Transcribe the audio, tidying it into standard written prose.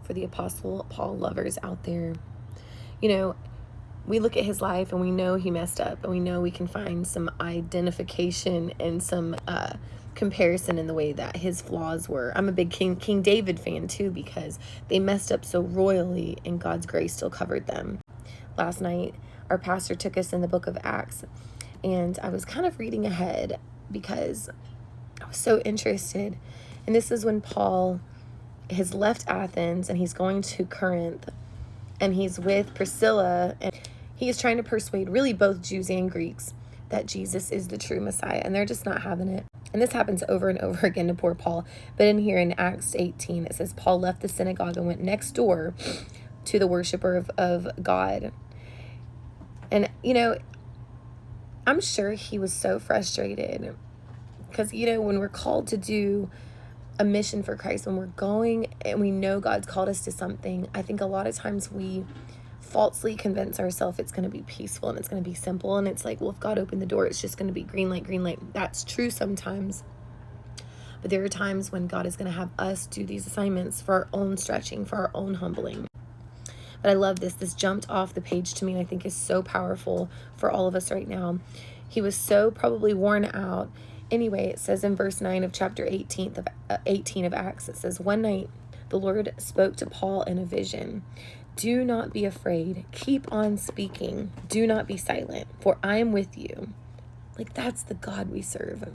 for the Apostle Paul lovers out there. We look at his life and we know he messed up, and we know we can find some identification and some comparison in the way that his flaws were. I'm a big King David fan too, because they messed up so royally and God's grace still covered them. Last night, our pastor took us in the book of Acts, and I was kind of reading ahead because I was so interested. And this is when Paul has left Athens and he's going to Corinth, and he's with Priscilla, and he is trying to persuade really both Jews and Greeks that Jesus is the true Messiah, and they're just not having it. And this happens over and over again to poor Paul. But in here in Acts 18, it says, Paul left the synagogue and went next door to the worshiper of God. And, I'm sure he was so frustrated because, when we're called to do a mission for Christ, when we're going and we know God's called us to something, I think a lot of times we falsely convince ourselves it's going to be peaceful and it's going to be simple. And it's like, well, if God opened the door, it's just going to be green light, green light. That's true sometimes. But there are times when God is going to have us do these assignments for our own stretching, for our own humbling. But I love this. This jumped off the page to me, and I think is so powerful for all of us right now. He was so probably worn out. Anyway, it says in verse 9 of chapter 18 of Acts, it says, one night the Lord spoke to Paul in a vision. Do not be afraid. Keep on speaking. Do not be silent, for I am with you. Like, that's the God we serve.